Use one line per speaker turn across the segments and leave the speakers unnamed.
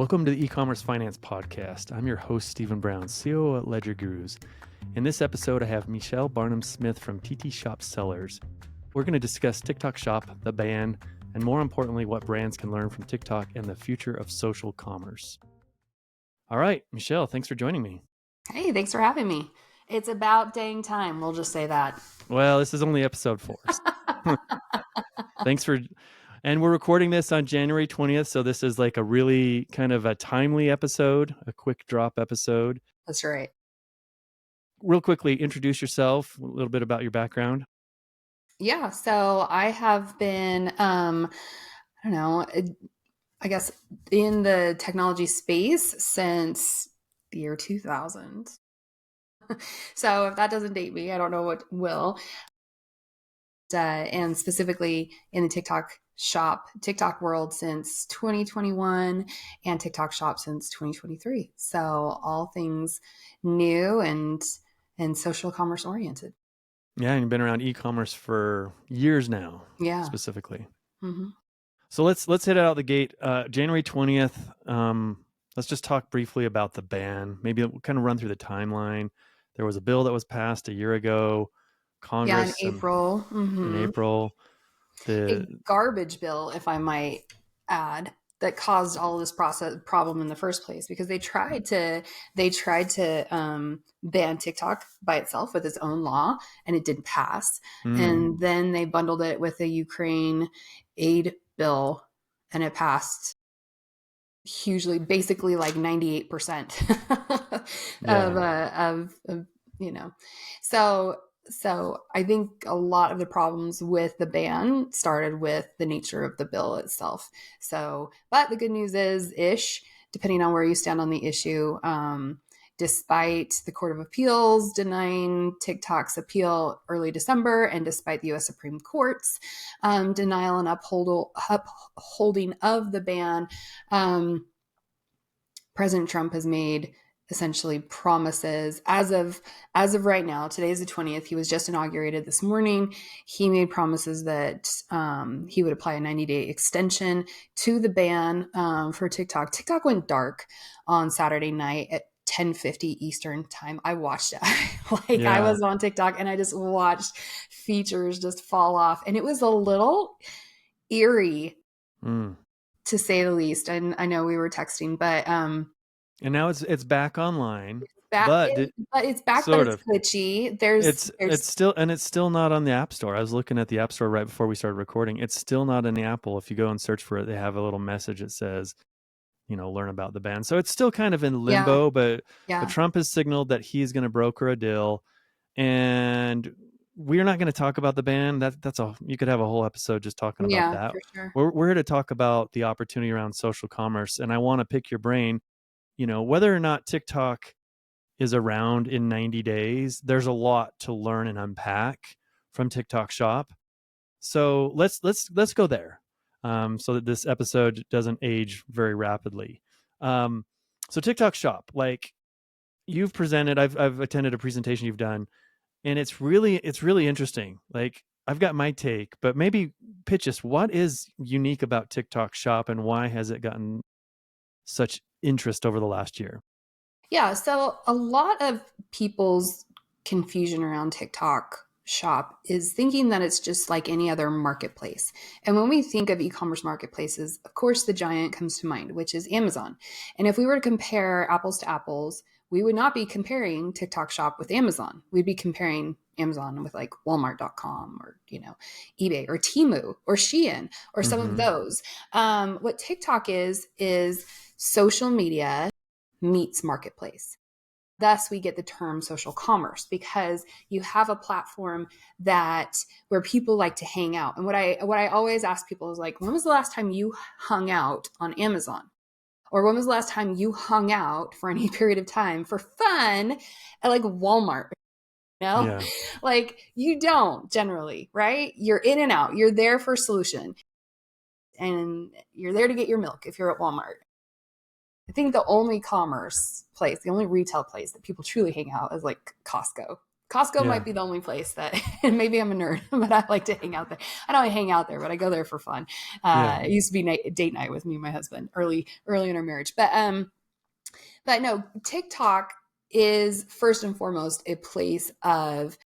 Welcome to the E-commerce Finance Podcast. I'm your host, Stephen Brown, COO at LedgerGurus. In this episode, I have Michelle Barnum-Smith from TT Shop Sellers. We're going to discuss TikTok Shop, the ban, and more importantly, what brands can learn from TikTok and the future of social commerce. All right, Michelle, thanks for joining me.
Hey, thanks for having me. It's about dang time. We'll just say that.
Well, this is only episode 4. And we're recording this on January 20th, so this is like a really kind of a timely episode, a quick drop episode.
That's right.
Real quickly, introduce yourself, a little bit about your background.
Yeah, so I have been, I guess in the technology space since the year 2000. So if that doesn't date me, I don't know what will. And specifically in the TikTok world since 2021 and TikTok Shop since 2023. So all things new and social commerce oriented.
Yeah, and you've been around e-commerce for years now.
Yeah.
Specifically.
Mm-hmm.
So let's hit it out the gate. January 20th. Let's just talk briefly about the ban. Maybe we'll kind of run through the timeline. There was a bill that was passed a year ago. Congress
in April.
In April.
A garbage bill, if I might add, that caused all of this problem in the first place, because they tried to ban TikTok by itself with its own law, and it didn't pass. And then they bundled it with a Ukraine aid bill, and it passed hugely, basically like 98% So I think a lot of the problems with the ban started with the nature of the bill itself. But the good news is, depending on where you stand on the issue, despite the Court of Appeals denying TikTok's appeal early December, and despite the U.S. Supreme Court's denial and upholding of the ban, President Trump has made essentially promises as of right now. Today is the 20th. He was just inaugurated this morning. He made promises that he would apply a 90-day extension to the ban for TikTok. TikTok went dark on Saturday night at 10:50 Eastern time. I watched it. I was on TikTok and I just watched features just fall off, and it was a little eerie to say the least. And I know we were texting, but
and now it's back online.
But it's back, but it's glitchy.
It's still not on the App Store. I was looking at the App Store right before we started recording. It's still not in the Apple. If you go and search for it, they have a little message that says, learn about the ban. So it's still kind of in limbo, but Trump has signaled that he's going to broker a deal, and we're not going to talk about the ban. You could have a whole episode just talking about that.
For sure.
We're here to talk about the opportunity around social commerce, and I want to pick your brain. Whether or not TikTok is around in 90 days, there's a lot to learn and unpack from TikTok Shop. So let's go there, so that this episode doesn't age very rapidly. So TikTok Shop, like you've presented, I've attended a presentation you've done, and it's really interesting. Like I've got my take, but maybe pitch us, what is unique about TikTok Shop and why has it gotten such interest over the last year?
Yeah, so a lot of people's confusion around TikTok Shop is thinking that it's just like any other marketplace. And when we think of e-commerce marketplaces, of course, the giant comes to mind, which is Amazon. And if we were to compare apples to apples, we would not be comparing TikTok Shop with Amazon. We'd be comparing Amazon with like Walmart.com or, eBay or Temu or Shein or some of those. What TikTok is social media meets marketplace. Thus, we get the term social commerce, because you have a platform where people like to hang out. And what I always ask people is like, when was the last time you hung out on Amazon? Or when was the last time you hung out for any period of time for fun at like Walmart?
Yeah.
Like you don't generally, right? You're in and out. You're there for a solution. And you're there to get your milk if you're at Walmart. I think the only commerce place, the only retail place that people truly hang out is like Costco. Costco
Yeah.
might be the only place that, and maybe I'm a nerd, but I like to hang out there. I don't hang out there, but I go there for fun.
Yeah.
It used to be date night with me and my husband early in our marriage. But no, TikTok is first and foremost a place of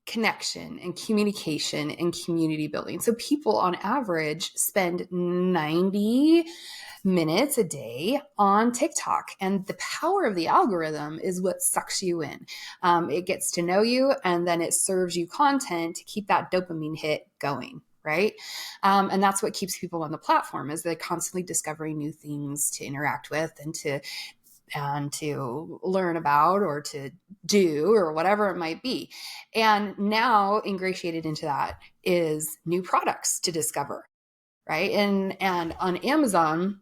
connection and communication and community building. So people on average spend 90 minutes a day on TikTok. And the power of the algorithm is what sucks you in. It gets to know you and then it serves you content to keep that dopamine hit going. Right. And that's what keeps people on the platform is they're constantly discovering new things to interact with and to learn about or to do or whatever it might be. And now ingratiated into that is new products to discover, right? And on Amazon,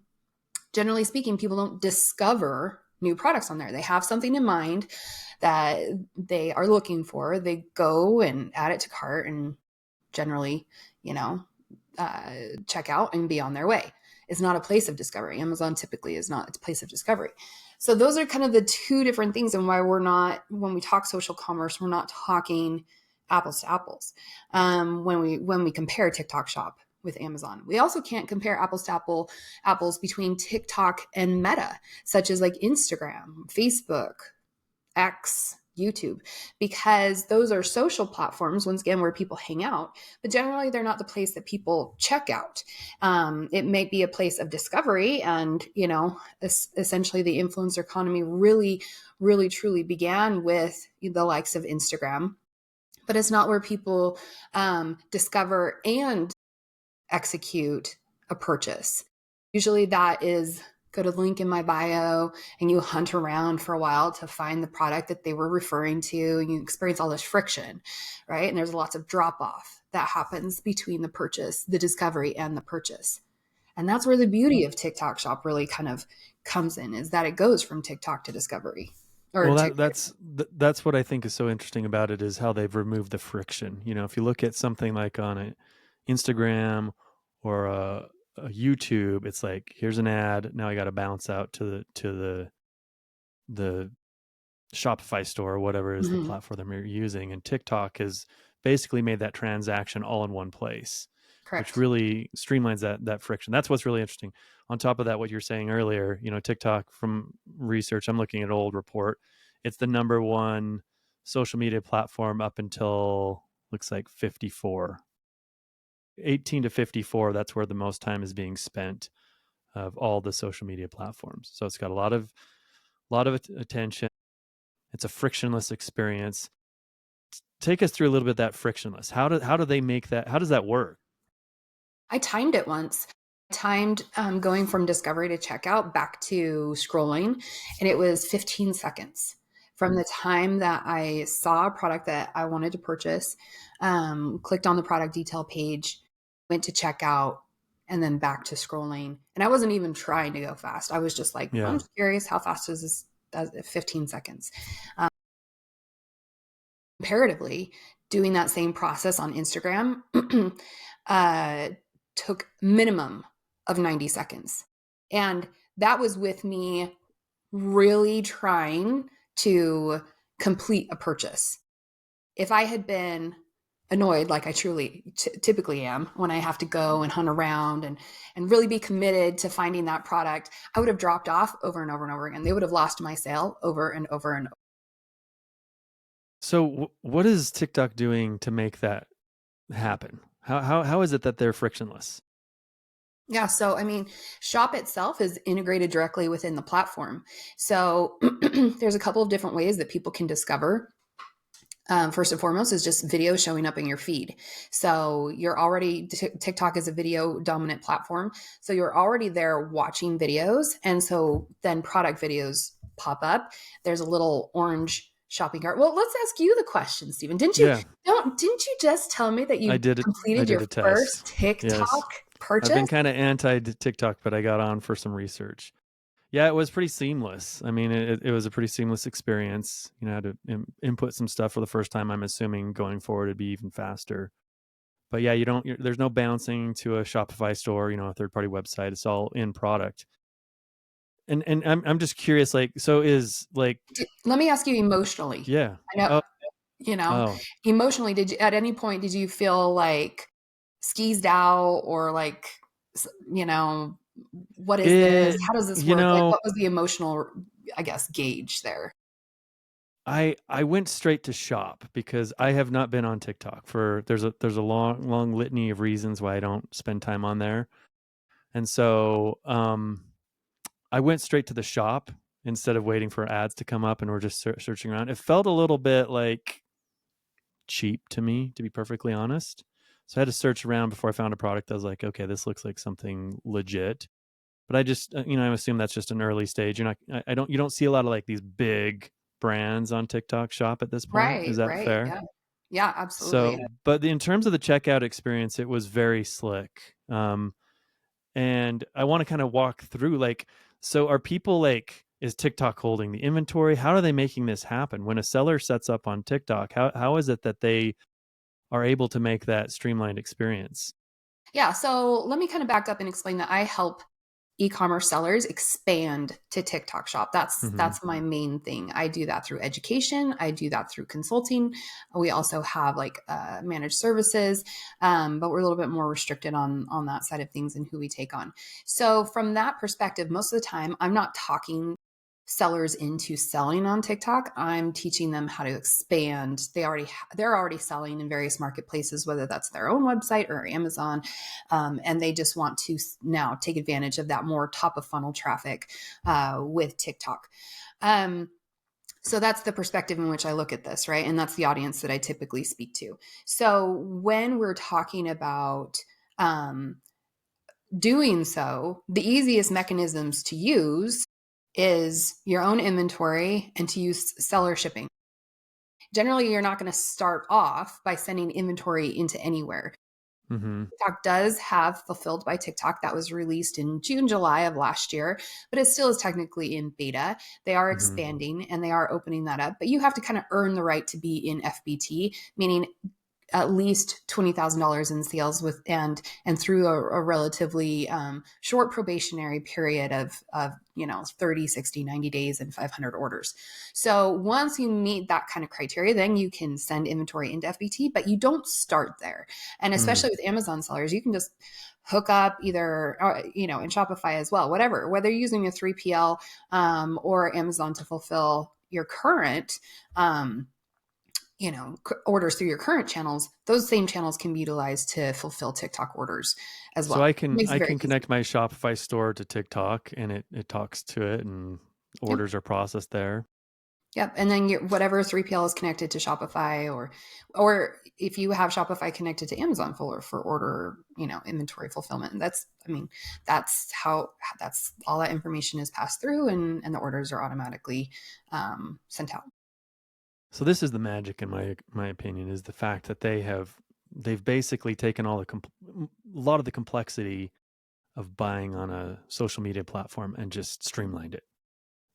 generally speaking, people don't discover new products on there. They have something in mind that they are looking for. They go and add it to cart and generally, you know, check out and be on their way. It's not a place of discovery. Amazon typically is not a place of discovery. So those are kind of the two different things and why we're not, when we talk social commerce, we're not talking apples to apples. When we compare TikTok Shop with Amazon, we also can't compare apples to apples between TikTok and Meta, such as like Instagram, Facebook, X, YouTube, because those are social platforms, once again, where people hang out, but generally they're not the place that people check out. It may be a place of discovery. And, you know, essentially the influencer economy really, really, truly began with the likes of Instagram, but it's not where people discover and execute a purchase. Usually that is go to the link in my bio and you hunt around for a while to find the product that they were referring to and you experience all this friction, right? And there's lots of drop off that happens between the purchase, the discovery and the purchase. And that's where the beauty of TikTok Shop really kind of comes in is that it goes from TikTok to discovery. Or
Well,
to,
that's what I think is so interesting about it is how they've removed the friction. You know, if you look at something like on an Instagram or a YouTube, it's like here's an ad. Now I got to bounce out to the Shopify store or whatever is the
Mhm.
platform they're using. And TikTok has basically made that transaction all in one place, which
Correct.
really streamlines that friction. That's what's really interesting. On top of that, what you're saying earlier, you know, TikTok from research, I'm looking at an old report. It's the number one social media platform up until looks like 54. 18 to 54, that's where the most time is being spent of all the social media platforms. So it's got a lot of attention. It's a frictionless experience. Take us through a little bit of that frictionless. How do they make that? How does that work?
I timed it once. I timed going from discovery to checkout back to scrolling, and it was 15 seconds from the time that I saw a product that I wanted to purchase, clicked on the product detail page, went to checkout, and then back to scrolling. And I wasn't even trying to go fast. I was just like, I'm
Yeah.
just curious, how fast is this? Does 15 seconds. Comparatively, doing that same process on Instagram uh, took minimum of 90 seconds. And that was with me really trying to complete a purchase. If I had been annoyed, like I truly typically am when I have to go and hunt around and really be committed to finding that product, I would have dropped off over and over and over again. They would have lost my sale over and over and over.
So what is TikTok doing to make that happen? How is it that they're frictionless?
Yeah, so I mean, Shop itself is integrated directly within the platform. So there's a couple of different ways that people can discover. First and foremost is just video showing up in your feed. So you're already, TikTok is a video dominant platform. So you're already there watching videos. And so then product videos pop up. There's a little orange shopping cart. Well, let's ask you the question, Stephen.
Yeah,
Didn't you just tell me that
I
you
did it. I
completed
did
your
a test.
first TikTok
Yes. I've been
purchase?
kind of anti TikTok, but I got on for some research. Yeah, it was pretty seamless. I mean, it was a pretty seamless experience. You know, I had to input some stuff for the first time. I'm assuming going forward it'd be even faster. But yeah, there's no bouncing to a Shopify store, you know, a third party website. It's all in product. And I'm just curious, like, so is like,
Let me ask you emotionally.
yeah.
I know
Oh,
You know,
Oh,
emotionally, did you, at any point, did you feel like skeezed out or like, you know, what is this?
it,
How does this
you
work? Like,
know,
what was the emotional, I guess, gauge there?
I went straight to shop because I have not been on TikTok for there's a long litany of reasons why I don't spend time on there. And so I went straight to the shop instead of waiting for ads to come up and we're just searching around. It felt a little bit like cheap to me, to be perfectly honest. So I had to search around before I found a product. I was like, okay, this looks like something legit. But I just, I assume that's just an early stage. You're not, you don't see a lot of like these big brands on TikTok shop at this point. Is
Right,
that
right.
fair?
Yeah. Yeah, absolutely.
So, but in terms of the checkout experience, it was very slick. And I want to kind of walk through like, so are people like, is TikTok holding the inventory? How are they making this happen? When a seller sets up on TikTok, how is it that they are able to make that streamlined experience?
Yeah. So let me kind of back up and explain that I help e-commerce sellers expand to TikTok shop.
Mm-hmm.
That's my main thing. I do that through education. I do that through consulting. We also have like managed services, but we're a little bit more restricted on that side of things and who we take on. So from that perspective, most of the time, I'm not talking sellers into selling on TikTok. I'm teaching them how to expand. They're already selling in various marketplaces, whether that's their own website or Amazon, and they just want to now take advantage of that more top of funnel traffic with TikTok. So that's the perspective in which I look at this, right? And that's the audience that I typically speak to. So when we're talking about doing so, the easiest mechanisms to use is your own inventory and to use seller shipping. Generally, you're not going to start off by sending inventory into anywhere.
Mm-hmm.
TikTok does have Fulfilled by TikTok that was released in June, July of last year, but it still is technically in beta. They are
Mm-hmm.
expanding and they are opening that up, but you have to kind of earn the right to be in FBT, meaning at least $20,000 in sales with and through a relatively short probationary period of 30, 60, 90 days and 500 orders. So once you meet that kind of criteria, then you can send inventory into FBT, but you don't start there. And
Mm.
especially with Amazon sellers, you can just hook up either in Shopify as well, whatever, whether you're using a 3PL or Amazon to fulfill your current orders through your current channels, those same channels can be utilized to fulfill TikTok orders as
So
well. It makes it
I
very
can
easy.
connect my Shopify store to TikTok and it talks to it and
Yep.
orders are processed there.
Yep. And then whatever 3PL is connected to Shopify, or if you have Shopify connected to Amazon for order, inventory fulfillment. And that's how that's all that information is passed through and the orders are automatically sent out.
So this is the magic in my opinion is the fact that they've basically taken a lot of the complexity of buying on a social media platform and just streamlined it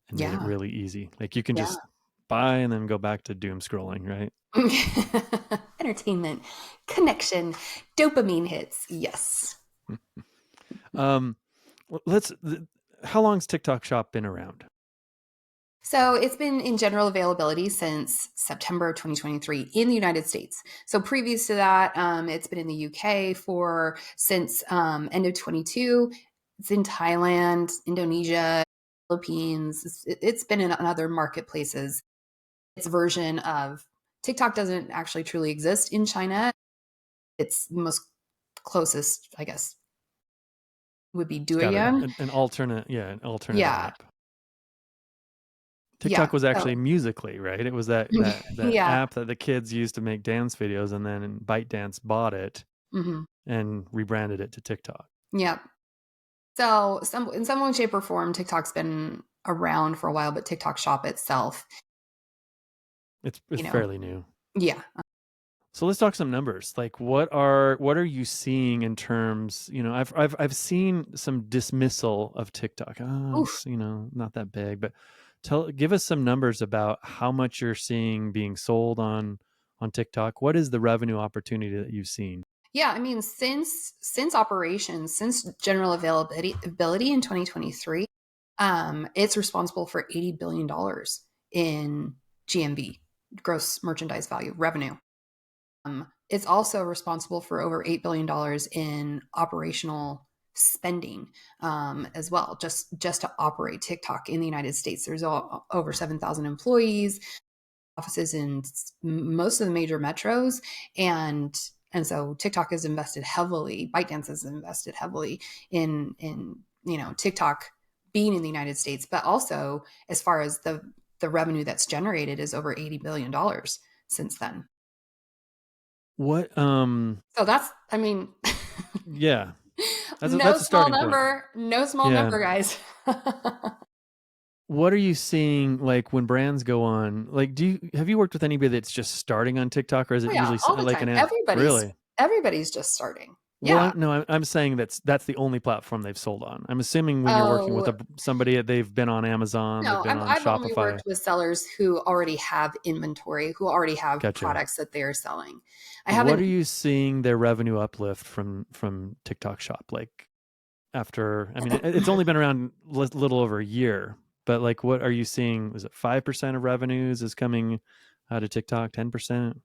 and made it
Yeah.
really easy. Like you can
Yeah.
just buy and then go back to doom scrolling, right?
Entertainment, connection, dopamine hits. Yes.
Um, let's. How long's TikTok Shop been around?
So it's been in general availability since September of 2023 in the United States. So previous to that, it's been in the UK for since end of 22. It's in Thailand, Indonesia, Philippines. It's been in other marketplaces. Its version of TikTok doesn't actually truly exist in China. It's most closest, I guess, would be
It's got
Douyin.
an alternate, yeah, an alternate
Yeah,
app.
yeah,
TikTok was
so
actually Musically, right? It was that
yeah,
app that the kids used to make dance videos, and then ByteDance bought it
hmm
and rebranded it to TikTok.
yeah. So in some way, shape, or form, TikTok's been around for a while, but TikTok Shop itself,
It's
you know,
fairly new.
yeah,
So let's talk some numbers. Like what are you seeing in terms, I've seen some dismissal of TikTok. Oh,
oof,
it's, not that big, but give us some numbers about how much you're seeing being sold on TikTok. What is the revenue opportunity that you've seen?
yeah. I mean, since operations, since general availability in 2023, it's responsible for $80 billion in GMV. gross merchandise value, revenue. It's also responsible for over $8 billion in operational spending as well, just to operate TikTok in the United States. There's over 7,000 employees, offices in most of the major metros, and so TikTok has invested heavily. ByteDance has invested heavily in TikTok being in the United States, but also as far as the revenue that's generated is over $80 billion since then.
What
So that's, I mean,
yeah.
no
That's a
small
starting point.
number, no small
Yeah.
number, guys.
What are you seeing like when brands go on? Like, have you worked with anybody that's just starting on TikTok, or is
Oh
it
yeah,
usually
all the
like
time.
an ad? Really?
Everybody's just starting.
Well,
Yeah.
no, I'm saying that's the only platform they've sold on. I'm assuming when you're working with
Oh,
somebody, they've been on Amazon, they've
no,
been on
I've only
Shopify.
worked with sellers who already have inventory, who already have
Gotcha.
products that they're selling. I
What are
haven't.
you seeing their revenue uplift from TikTok Shop like after? I mean, it's only been around a little over a year, but like, what are you seeing? Is it 5% of revenues is coming out of TikTok? 10%?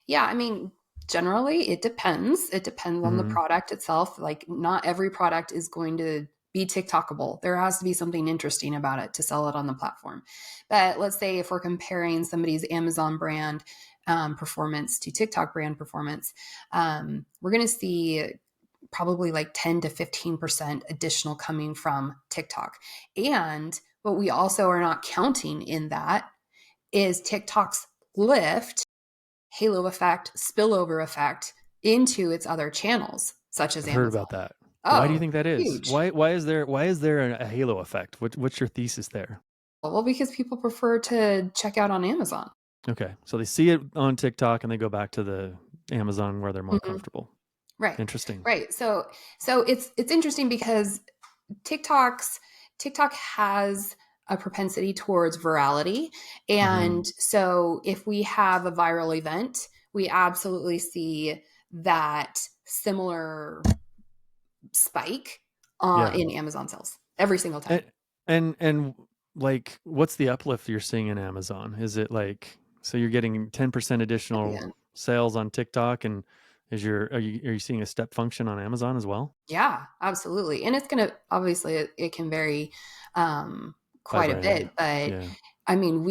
Yeah, I mean, generally it depends. It depends on the
Mm-hmm.
product itself. Like, not every product is going to be TikTokable. There has to be something interesting about it to sell it on the platform. But let's say if we're comparing somebody's Amazon brand performance to TikTok brand performance, we're going to see probably like 10 to 15% additional coming from TikTok. And what we also are not counting in that is TikTok's lift, halo effect, spillover effect into its other channels, such as
I've heard
Amazon.
about that. Why do you
Oh,
think that is?
huge.
Why is there a halo effect? What's your thesis there?
Well, because people prefer to check out on Amazon.
Okay, so they see it on TikTok and they go back to the Amazon where they're more
Mhm.
comfortable.
Right.
Interesting.
Right. So it's interesting because TikTok has a propensity towards virality.
Mm-hmm.
And so if we have a viral event, we absolutely see that similar spike
Yeah.
in Amazon sales every single time.
And, and like, what's the uplift you're seeing in Amazon? Is it like, so you're getting 10% additional
Yeah,
sales on TikTok, and are you seeing a step function on Amazon as well?
yeah, absolutely. And it's going to, obviously, it can vary
By
quite a
brand.
bit. But
Yeah.
I mean,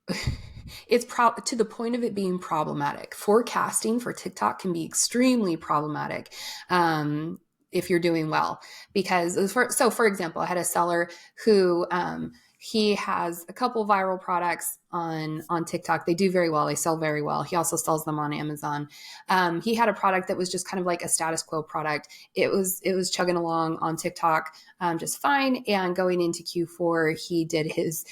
to the point of it being problematic. Forecasting for TikTok can be extremely problematic if you're doing well. Because, for example, I had a seller who he has a couple viral products on TikTok. They do very well. They sell very well. He also sells them on Amazon. He had a product that was just kind of like a status quo product. It was chugging along on TikTok just fine. And going into Q4, he did his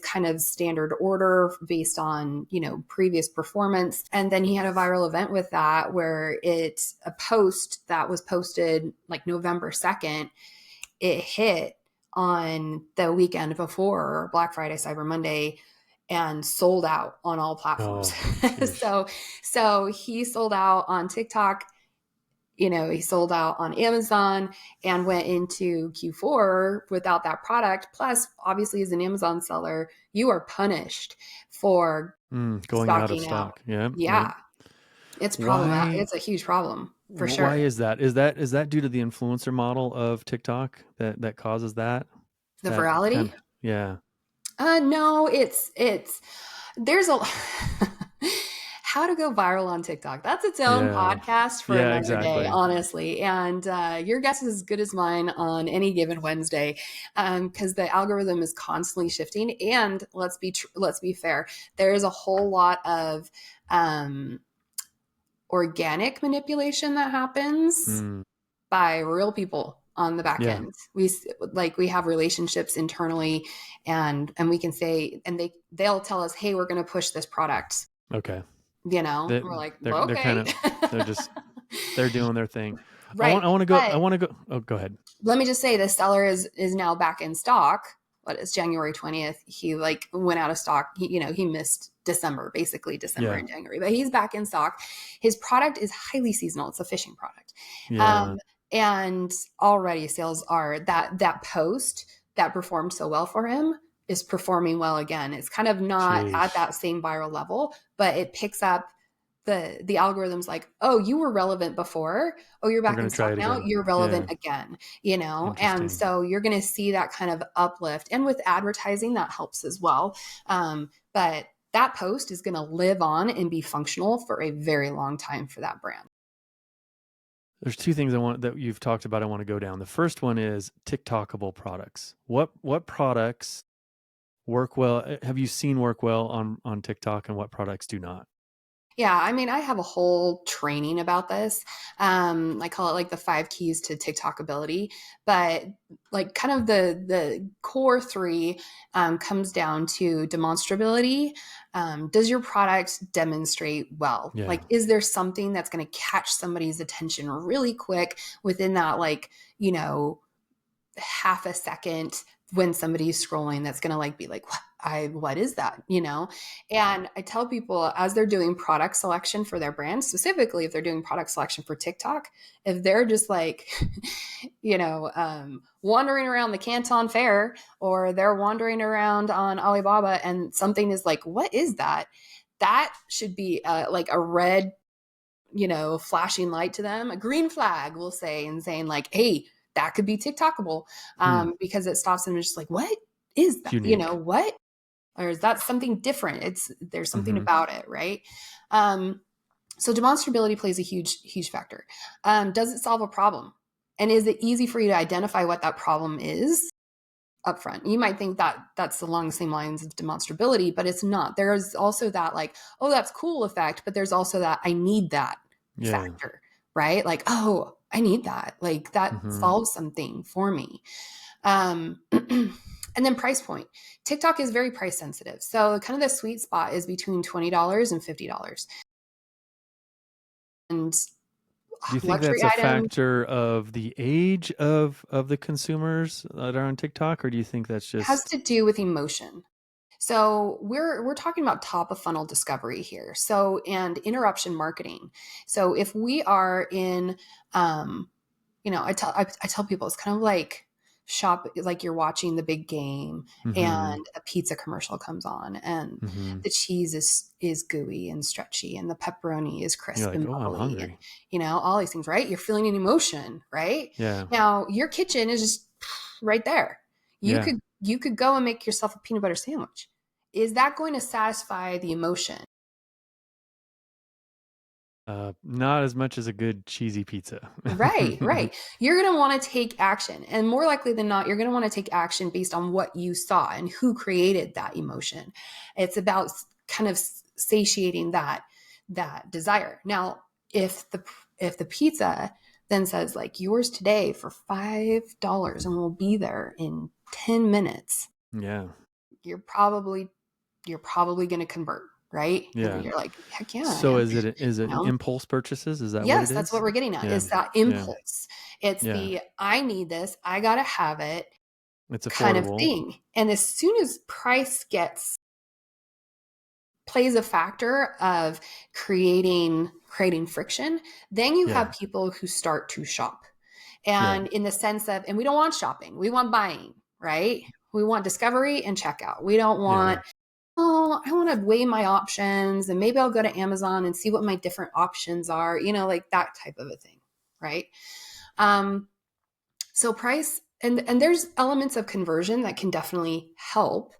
kind of standard order based on previous performance, and then he had a viral event with that where a post that was posted like November 2nd, it hit on the weekend before Black Friday, Cyber Monday, and sold out on all platforms.
Oh, sheesh.
So he sold out on TikTok, he sold out on Amazon, and went into Q4 without that product. Plus, obviously, as an Amazon seller, you are punished for
Going out of
stocking out.
stock. Yeah. Yeah.
Yeah, it's problematic.
Why?
It's a huge problem for
Why
sure.
is that? Is that due to the influencer model of TikTok that causes that?
The
That kind
virality?
of, yeah.
No, there's a how to go viral on TikTok. That's its own
Yeah.
podcast for
Yeah,
another day,
exactly.
honestly. And your guess is as good as mine on any given Wednesday, because the algorithm is constantly shifting. And let's be fair, there is a whole lot of um, organic manipulation that happens
Mm,
by real people on the back
yeah.
end. We have relationships internally, and we can say, and they'll tell us, hey, we're going to push this product,
Okay.
and
They
we're like, well,
they're kind
okay.
of they're just they're doing their thing.
Right.
I
But
want to go. Oh, go ahead.
let me just say, the seller is now back in stock. What is January 20th? He like went out of stock. He missed December, basically December
Yeah.
and January, but he's back in stock. His product is highly seasonal. It's a fishing product.
Yeah.
And already sales are that post that performed so well for him is performing well again. It's kind of not at
Sheesh.
that same viral level, but it picks up the algorithm's like, oh, you were relevant before. Oh, you're
We're
back
going
in
to try
stock
it
now.
again.
You're
Yeah.
relevant again, you know? And
Interesting.
so you're going to see that kind of uplift. And with advertising, that helps as well. But that post is going to live on and be functional for a very long time for that brand.
There's two things that you've talked about I want to go down. The first one is TikTokable products. What products work well? Have you seen work well on TikTok, and what products do not?
Yeah, I mean, I have a whole training about this. I call it like the 5 keys to TikTok ability, but like kind of the core three comes down to demonstrability. Does your product demonstrate well?
Yeah.
Like, is there something that's going to catch somebody's attention really quick within that, like, half a second when somebody's scrolling that's going to like be like, what is that, and I tell people as they're doing product selection for their brand, specifically if they're doing product selection for TikTok, if they're just like wandering around the Canton Fair, or they're wandering around on Alibaba and something is like, what is that, that should be like a red flashing light to them, a green flag will say, and saying like, hey, that could be TikTokable, because it stops them and just like, what is
It's
that?
unique.
What? Or is that something different? There's something
Mm-hmm.
about it, right? So demonstrability plays a huge factor. Does it solve a problem? And is it easy for you to identify what that problem is upfront? You might think that that's along the same lines of demonstrability, but it's not. There's also that like, oh, that's cool effect, but there's also that I need that
Yeah.
factor, right? Like, oh, I need that. Like that
Mm-hmm.
solves something for me. And then price point. TikTok is very price sensitive. So kind of the sweet spot is between $20 and $50. And
Do you think
luxury
that's a
items
factor of the age of the consumers that are on TikTok, or do you think that's
has
just
to do with emotion. So we're talking about top of funnel discovery here. So and interruption marketing. So if we are in, I tell people it's kind of like shop, like you're watching the big game
mm-hmm,
and a pizza commercial comes on and
mm-hmm.
the cheese is gooey and stretchy and the pepperoni is
You're
crisp
like,
and
oh, I'm
bubbly, and
hungry.
all these things, right? You're feeling an emotion, right?
Yeah.
Now your kitchen is just right there. You
Yeah.
could you could go and make yourself a peanut butter sandwich. Is that going to satisfy the emotion?
Not as much as a good cheesy pizza.
Right, right. You're going to want to take action. And more likely than not, you're going to want to take action based on what you saw and who created that emotion. It's about kind of satiating that desire. Now, if the pizza then says like yours today for $5 and we'll be there in 10 minutes,
Yeah.
you're probably going to convert, right?
Yeah.
You're like, heck yeah, I
So
am.
is it
You know?
impulse purchases? Is that what it
Yes, that's what
is?
we're getting at,
Yeah.
is that
Yeah.
impulse. It's
Yeah.
the I need this, I gotta have it
It's
kind of
affordable.
thing. And as soon as price plays a factor of creating friction, then you
Yeah.
have people who start to shop.
Yeah.
And in the sense of, and we don't want shopping, we want buying, right? We want discovery and checkout. We don't
Yeah.
want, oh, I want to weigh my options and maybe I'll go to Amazon and see what my different options are, like that type of a thing, right? Um, so price, and there's elements of conversion that can definitely help.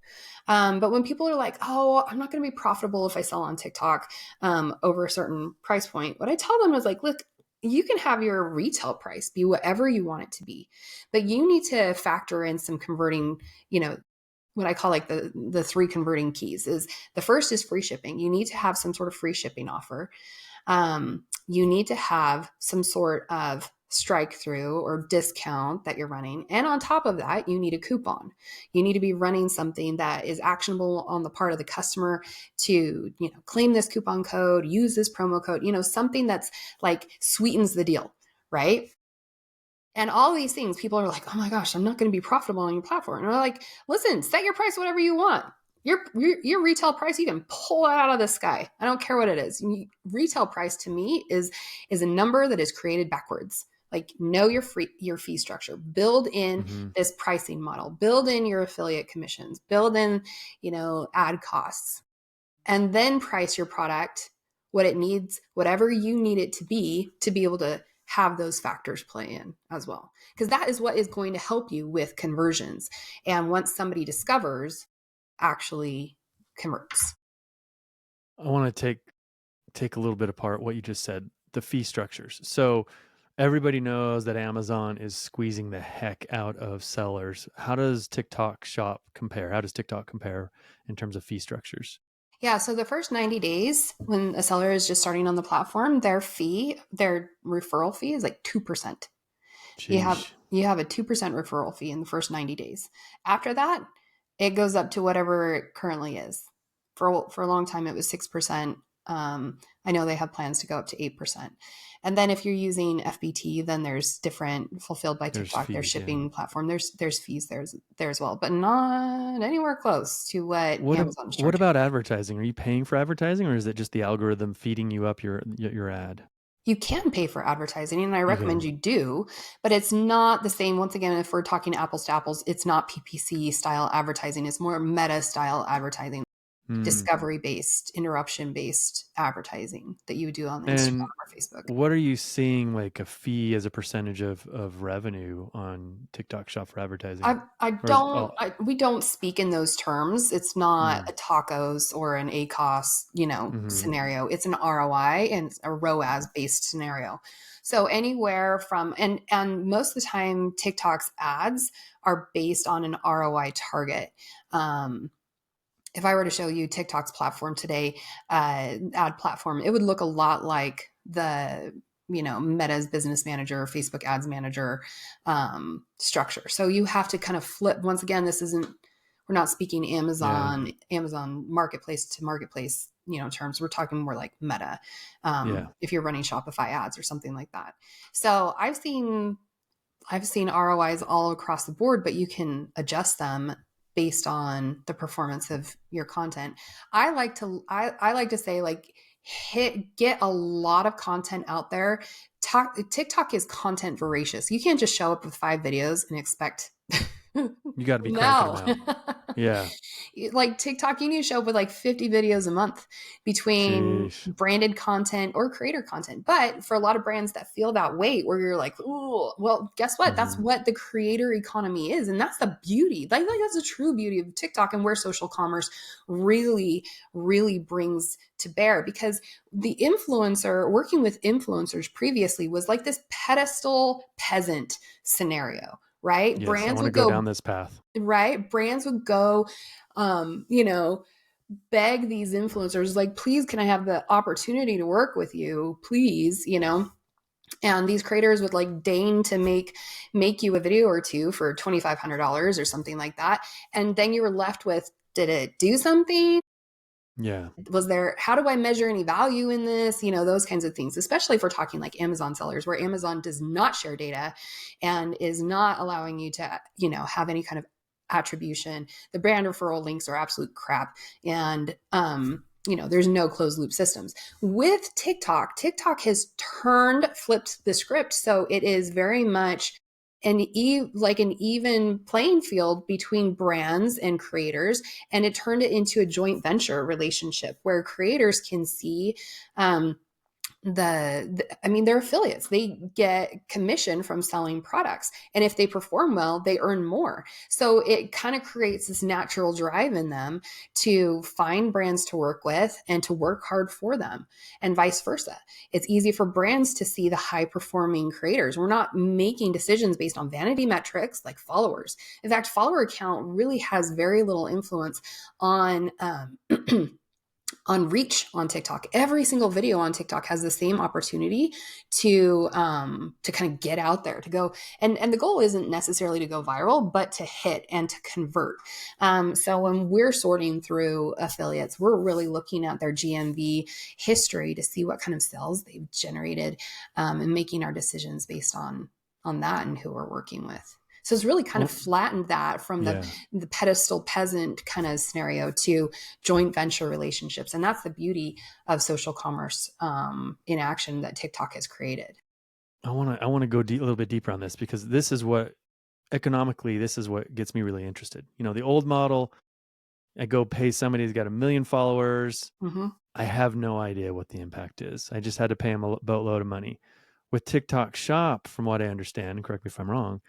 But when people are like, oh, I'm not going to be profitable if I sell on TikTok over a certain price point, what I tell them is like, look, you can have your retail price be whatever you want it to be, but you need to factor in some converting, what I call like the three converting keys. Is the first is free shipping. You need to have some sort of free shipping offer. You need to have some sort of strike through or discount that you're running. And on top of that, you need a coupon. You need to be running something that is actionable on the part of the customer to, claim this coupon code, use this promo code, something that's like sweetens the deal, right? And all these things, people are like, oh my gosh, I'm not going to be profitable on your platform. And we're like, listen, set your price whatever you want. Your retail price, you can pull it out of the sky. I don't care what it is. Retail price to me is a number that is created backwards. Like know your fee structure, build in
Mm-hmm.
this pricing model, build in your affiliate commissions, build in, ad costs, and then price your product what it needs, whatever you need it to be able to have those factors play in as well. Because that is what is going to help you with conversions. And once somebody discovers, actually converts.
I want to take a little bit apart what you just said, the fee structures. So everybody knows that Amazon is squeezing the heck out of sellers. How does TikTok Shop compare? How does TikTok compare in terms of fee structures?
Yeah, so the first 90 days when a seller is just starting on the platform, their referral fee is like 2%. You have
Sheesh.
you have a 2% referral fee in the first 90 days. After that, it goes up to whatever it currently is. For a long time it was 6%. I know they have plans to go up to 8%. And then if you're using FBT, then there's different fulfilled by
There's
TikTok, their
fees, yeah.
shipping platform. There's fees there as well, but not anywhere close to what Amazon's
What
charging.
about advertising? Are you paying for advertising, or is it just the algorithm feeding you up your ad?
You can pay for advertising, and I
You
recommend
can.
you do, but it's not the same. Once again, if we're talking apples to apples, it's not PPC style advertising. It's more meta style advertising,
Hmm.
discovery based, interruption based advertising that you would do on
And
Instagram or Facebook.
what are you seeing, like a fee as a percentage of revenue on TikTok Shop for advertising? Or is oh,
We don't speak in those terms. It's not
mm,
a tacos or an ACOS,
mm-hmm.
scenario. It's an ROI and a ROAS based scenario. So anywhere from, and most of the time TikTok's ads are based on an ROI target. If I were to show you TikTok's platform today, ad platform, it would look a lot like the Meta's business manager or Facebook ads manager structure. So you have to kind of flip. Once again, this isn't, we're not speaking
Yeah,
Amazon marketplace to marketplace terms. We're talking more like Meta,
yeah,
if you're running Shopify ads or something like that. So I've seen ROIs all across the board, but you can adjust them based on the performance of your content. I like to say, like, get a lot of content out there. TikTok is content voracious. You can't just show up with 5 videos and expect
you got to be cranking them
no.
out. Yeah,
Like TikTok, you need to show up with like 50 videos a month between
sheesh.
branded content or creator content. But for a lot of brands that feel that weight where you're like, oh, well, guess what? That's
Mm-hmm.
what the creator economy is. And that's the beauty. Like that's the true beauty of TikTok and where social commerce really, really brings to bear. Because the influencer, working with influencers previously was like this pedestal peasant scenario, right?
Yes, I
Brands
want to
would
go
go
down this path.
right? Brands would go, um, you know, beg these influencers, like, please, can I have the opportunity to work with you? Please, And these creators would like deign to make you a video or two for $2,500 or something like that. And then you were left with, did it do something?
Yeah,
Was there, how do I measure any value in this? Those kinds of things, especially if we're talking like Amazon sellers, where Amazon does not share data and is not allowing you to, have any kind of attribution. The brand referral links are absolute crap. And, there's no closed loop systems. With TikTok has flipped the script. So it is very much like an even playing field between brands and creators, and it turned it into a joint venture relationship where creators can see they're affiliates. They get commission from selling products, and if they perform well, they earn more. So it kind of creates this natural drive in them to find brands to work with and to work hard for them, and vice versa. It's easy for brands to see the high performing creators. We're not making decisions based on vanity metrics like followers. In fact, follower count really has very little influence on on reach on TikTok. Every single video on TikTok has the same opportunity to kind of get out there, to go, and the goal isn't necessarily to go viral, but to hit and to convert. So when we're sorting through affiliates, we're really looking at their GMV history to see what kind of sales they've generated, and making our decisions based on that and who we're working with. So it's really kind of
well,
flattened that from
yeah.
the pedestal peasant kind of scenario to joint venture relationships. And that's the beauty of social commerce in action that TikTok has created.
I want to go a little bit deeper on this, because this is what economically, this is what gets me really interested. The old model, I go pay somebody who's got 1 million followers.
Hmm.
I have no idea what the impact is. I just had to pay them a boatload of money. With TikTok Shop, from what I understand, and correct me if I'm wrong,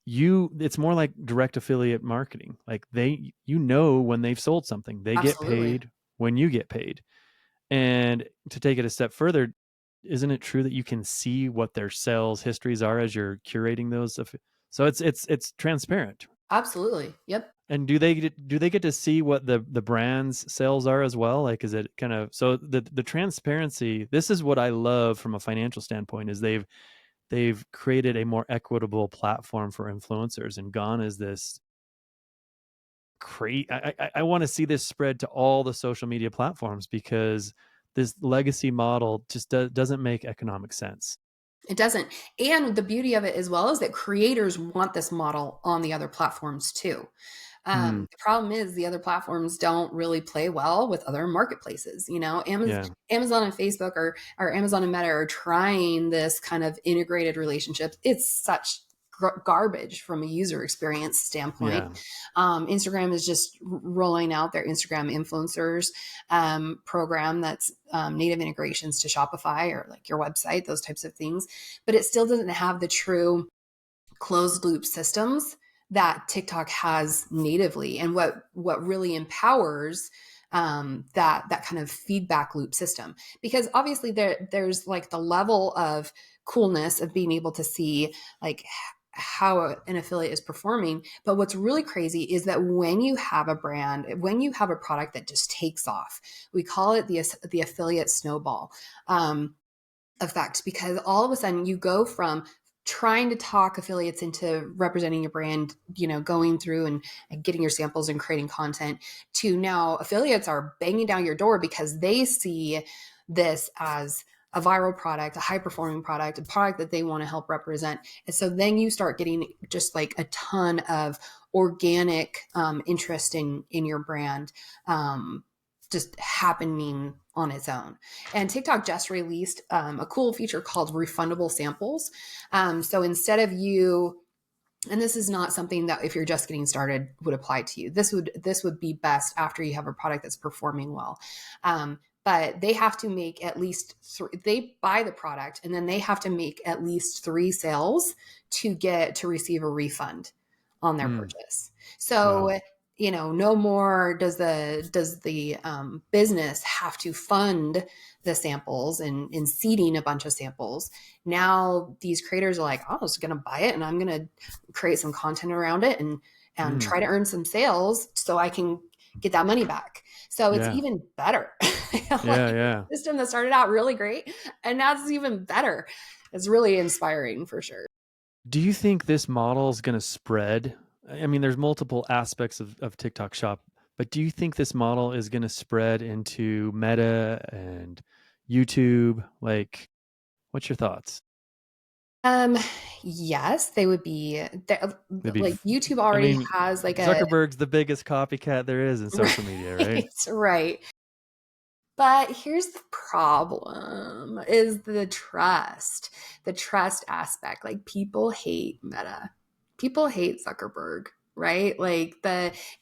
it's more like direct affiliate marketing. Like when they've sold something, they get
Absolutely.
paid when you get paid. And to take it a step further, isn't it true that you can see what their sales histories are as you're curating those? So it's transparent.
Absolutely. Yep.
And do they get to see what the brand's sales are as well? Like, is it kind of, so the transparency? This is what I love from a financial standpoint, is they've created a more equitable platform for influencers, and gone is this great. I want to see this spread to all the social media platforms, because this legacy model just doesn't make economic sense.
It doesn't. And the beauty of it as well is that creators want this model on the other platforms too.
Hmm.
The problem is the other platforms don't really play well with other marketplaces. Amazon,
Yeah.
Amazon and Facebook or Amazon and Meta are trying this kind of integrated relationship. It's such garbage from a user experience standpoint.
Yeah.
Instagram is just rolling out their Instagram influencers program that's native integrations to Shopify or like your website, those types of things. But it still doesn't have the true closed loop systems that TikTok has natively, and what really empowers that kind of feedback loop system. Because obviously there's like the level of coolness of being able to see like how an affiliate is performing. But what's really crazy is that when you have a brand, when you have a product that just takes off, we call it the affiliate snowball effect, because all of a sudden you go from trying to talk affiliates into representing your brand, going through and getting your samples and creating content, to now affiliates are banging down your door because they see this as a viral product, a high performing product, a product that they want to help represent. And so then you start getting just like a ton of organic interest in your brand, just happening on its own. And TikTok just released a cool feature called refundable samples. So instead of you, and this is not something that if you're just getting started would apply to you. This would be best after you have a product that's performing well. But they have to make at least they buy the product and then they have to make at least 3 sales to receive a refund on their
Hmm.
purchase. So,
Wow.
no more does the business have to fund the samples and seeding a bunch of samples. Now these creators are like, oh, I'm just going to buy it and I'm going to create some content around it and
Hmm.
try to earn some sales so I can get that money back. So it's
Yeah.
even better. Like
Yeah. Yeah.
a system that started out really great and now it's even better. It's really inspiring for sure.
Do you think this model is going to spread? I mean, there's multiple aspects of TikTok Shop, but do you think this model is going to spread into Meta and YouTube? Like, what's your thoughts?
Um, yes, they would be
Maybe,
like YouTube
I
already
mean,
has like a
Zuckerberg's the biggest copycat there is in social media, right?
right, right. But here's the problem is the trust aspect. Like people hate Meta. People hate Zuckerberg, right?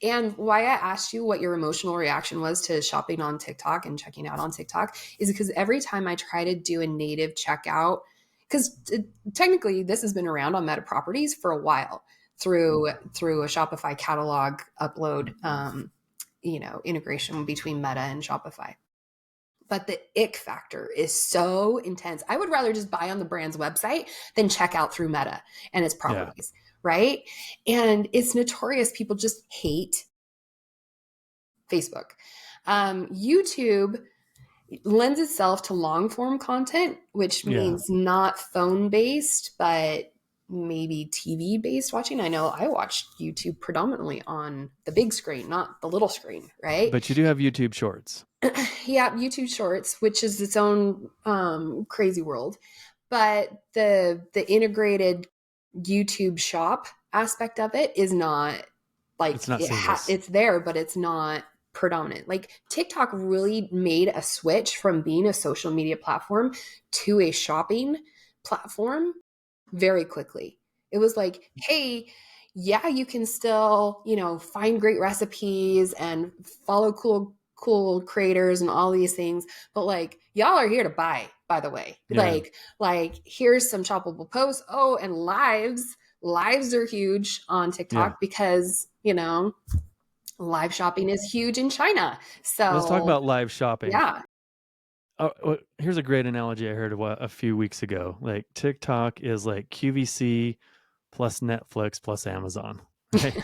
And why I asked you what your emotional reaction was to shopping on TikTok and checking out on TikTok is because every time I try to do a native checkout, because technically this has been around on Meta properties for a while through a Shopify catalog upload, integration between Meta and Shopify. But the ick factor is so intense. I would rather just buy on the brand's website than check out through Meta and its
Yeah.
properties, right? And it's notorious. People just hate Facebook. YouTube lends itself to long form content, which
Yeah.
means not phone based, but maybe TV based watching. I know I watch YouTube predominantly on the big screen, not the little screen, right?
But you do have YouTube Shorts.
Yeah, YouTube Shorts, which is its own crazy world. But the integrated YouTube shop aspect of it is not
It's
like
not seamless.
it's there, but it's not predominant. Like TikTok really made a switch from being a social media platform to a shopping platform very quickly. It was like, hey, yeah, you can still, find great recipes and follow cool creators and all these things, but like y'all are here to buy, by the way.
Yeah.
Like here's some shoppable posts. Oh, and lives are huge on
Yeah.
TikTok because, live shopping is huge in China.
Let's talk
So,
about live shopping.
yeah.
Here's a great analogy I heard a few weeks ago. Like TikTok is like QVC plus Netflix plus Amazon, right?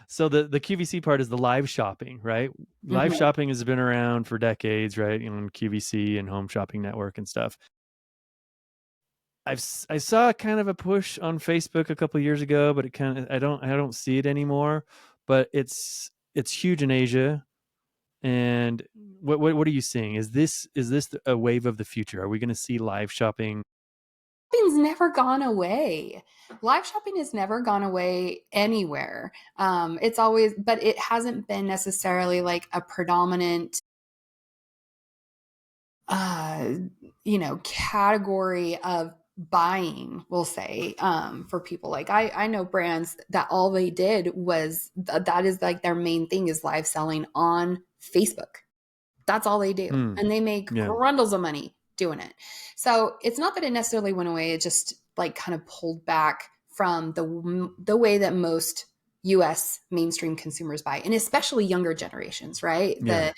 So the QVC part is the live shopping, right? Live
Mhm.
shopping has been around for decades, right? QVC and Home Shopping Network and stuff. I saw kind of a push on Facebook a couple of years ago, but it kind of I don't see it anymore. But it's huge in Asia. And what are you seeing? Is this a wave of the future? Are we going to see live shopping?
Shopping's never gone away. Live shopping has never gone away anywhere. It's always, but it hasn't been necessarily like a predominant, uh, category of buying, we'll say, for people. Like I know brands that all they did was that is like their main thing is live selling on Facebook. That's all they do.
Hmm.
And they make
Yeah.
grundles of money doing it. So it's not that it necessarily went away. It just like kind of pulled back from the way that most US mainstream consumers buy, and especially younger generations, right?
Yeah.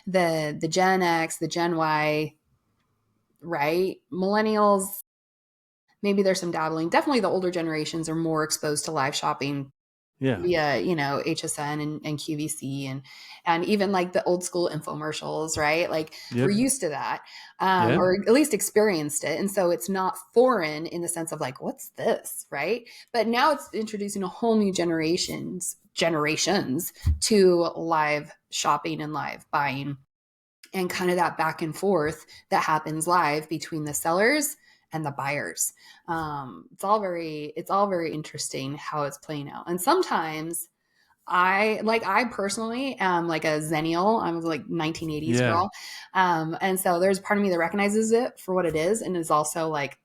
The Gen X, the Gen Y, right? Millennials, maybe there's some dabbling. Definitely the older generations are more exposed to live shopping
Yeah.
via HSN and QVC and even like the old school infomercials, right? Like we're
Yep.
used to that,
Yeah.
or at least experienced it, and so it's not foreign in the sense of like, what's this, right? But now it's introducing a whole new generations to live shopping and live buying, and kind of that back and forth that happens live between the sellers and the buyers. It's all very interesting how it's playing out. And sometimes I personally am like a Zennial. I'm like 1980s
Yeah.
girl. And so there's part of me that recognizes it for what it is and is also like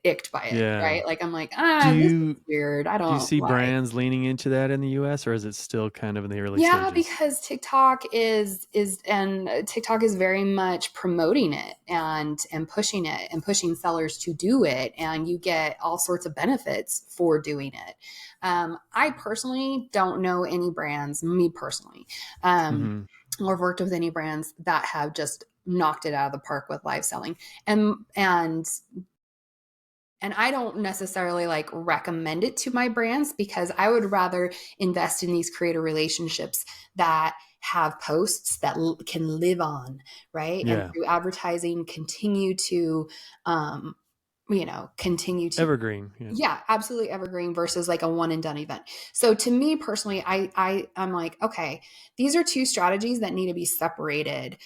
icked by it,
Yeah.
right? Like I'm like,
Do
this is
you
weird. I
do you
don't
see
like.
brands leaning into that in the US, or is it still kind of in the early
Yeah,
stages?
because TikTok is very much promoting it and pushing it and pushing sellers to do it, and you get all sorts of benefits for doing it. I personally don't know any brands, me personally,
Mm-hmm.
or worked with any brands that have just knocked it out of the park with live selling, and I don't necessarily like recommend it to my brands because I would rather invest in these creator relationships that have posts that can live on, right? And
Yeah.
through advertising continue to continue to.
Evergreen. Yeah.
Yeah, absolutely evergreen versus like a one and done event. So to me personally, I'm like, okay, these are two strategies that need to be separated.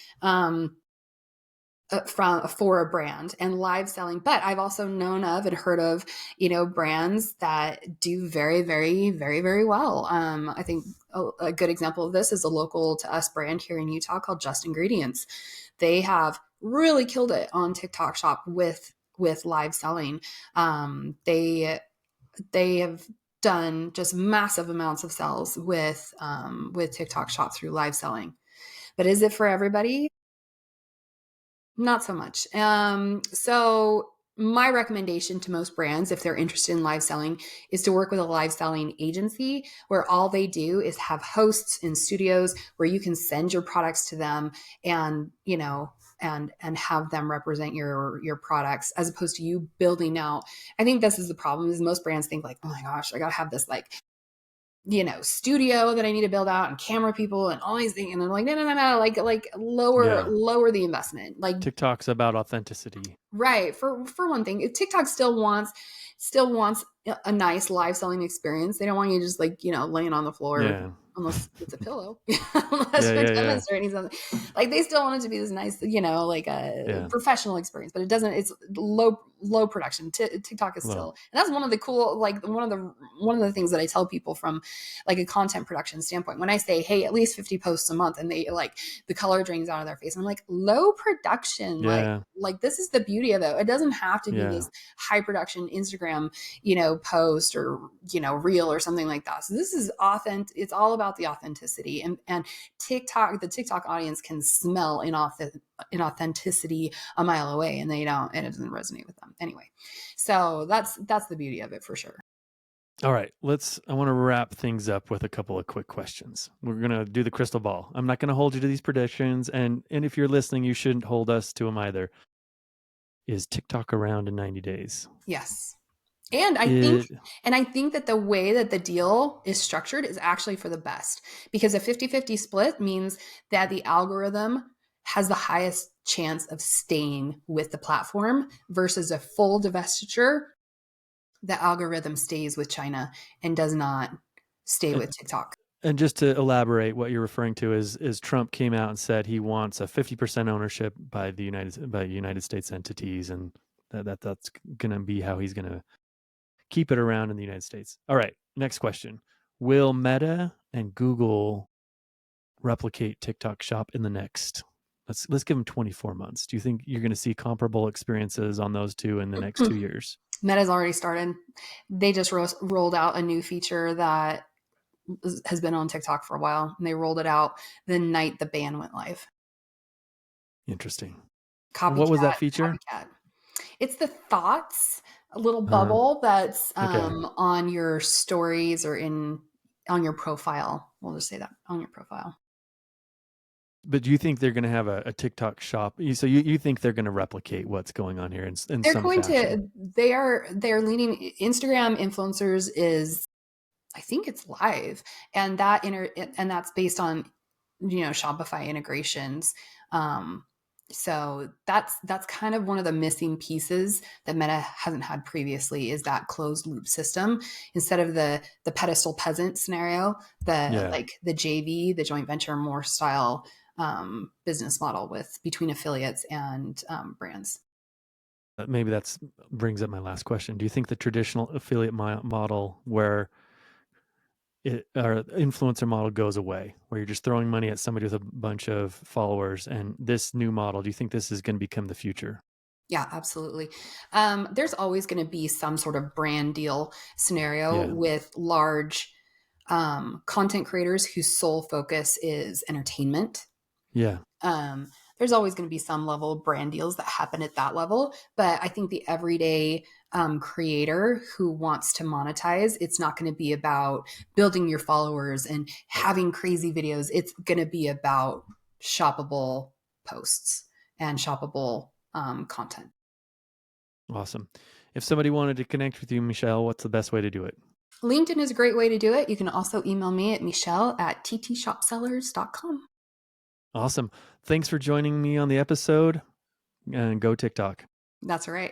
For a brand and live selling, but I've also known of and heard of brands that do very very very very well. I think a good example of this is a local to us brand here in Utah called Just Ingredients. They have really killed it on TikTok shop with live selling. They have done just massive amounts of sales with TikTok shop through live selling. But is it for everybody? Not so much. So my recommendation to most brands, if they're interested in live selling, is to work with a live selling agency where all they do is have hosts in studios where you can send your products to them and, and have them represent your products as opposed to you building out. I think this is the problem is most brands think like, oh my gosh, I got to have this like studio that I need to build out and camera people and all these things. And I'm like, no, like
Yeah.
lower the investment. Like,
TikTok's about authenticity.
right. For one thing, TikTok still wants a nice live selling experience. They don't want you just like, laying on the floor
Yeah.
unless it's a pillow, unless
Yeah,
you're
yeah, yeah.
demonstrating something. Like they still want it to be this nice, like a
Yeah.
professional experience, but it doesn't. It's low production. TikTok is
Low.
still, and that's one of the cool, like one of the things that I tell people from like a content production standpoint. When I say, hey, at least 50 posts a month, and they like the color drains out of their face, I'm like, low production,
Yeah.
like this is the beauty of it. It doesn't have to be
Yeah.
this high production Instagram, post or, reel or something like that. So this is authentic. It's all about the authenticity, and the TikTok audience can smell inauthenticity a mile away, and it doesn't resonate with them anyway. So that's the beauty of it for sure.
All right, I want to wrap things up with a couple of quick questions. We're going to do the crystal ball. I'm not going to hold you to these predictions. And if you're listening, you shouldn't hold us to them either. Is TikTok around in 90 days?
Yes. And I
It,
think that the way that the deal is structured is actually for the best, because a 50-50 split means that the algorithm has the highest chance of staying with the platform versus a full divestiture. The algorithm stays with China and does not stay with TikTok.
and just to elaborate, what you're referring to is Trump came out and said he wants a 50% ownership by the United States entities, and that's going to be how he's going to keep it around in the United States. All right, next question. Will Meta and Google replicate TikTok Shop in the next, let's give them 24 months? Do you think you're going to see comparable experiences on those two in the next 2 years?
Meta's already started. They just rolled out a new feature that has been on TikTok for a while, and they rolled it out the night the ban went live.
Interesting. What was that
Copycat,
feature?
copycat. It's the thoughts, a little
Uh,
bubble that's
okay.
on your stories or on your profile. We'll just say that on your profile.
But do you think they're going to have a TikTok shop? So you think they're going to replicate what's going on here in
They're
some
going
fashion?
to. They're leaning. Instagram influencers is, I think it's live, and that's based on Shopify integrations. So that's kind of one of the missing pieces that Meta hasn't had previously, is that closed loop system instead of the pedestal peasant scenario,
Yeah.
the JV, the joint venture more style business model with between affiliates and brands.
Maybe that's brings up my last question. Do you think the traditional affiliate model where or influencer model goes away, where you're just throwing money at somebody with a bunch of followers, and this new model, do you think this is going to become the future?
Yeah, absolutely. There's always going to be some sort of brand deal scenario
Yeah.
with large content creators whose sole focus is entertainment.
Yeah.
Um, there's always going to be some level of brand deals that happen at that level. But I think the everyday creator who wants to monetize, it's not going to be about building your followers and having crazy videos. It's going to be about shoppable posts and shoppable content.
Awesome. If somebody wanted to connect with you, Michelle, what's the best way to do it?
LinkedIn is a great way to do it. You can also email me at michelle@ttshopsellers.com.
Awesome. Thanks for joining me on the episode, and go TikTok.
That's right.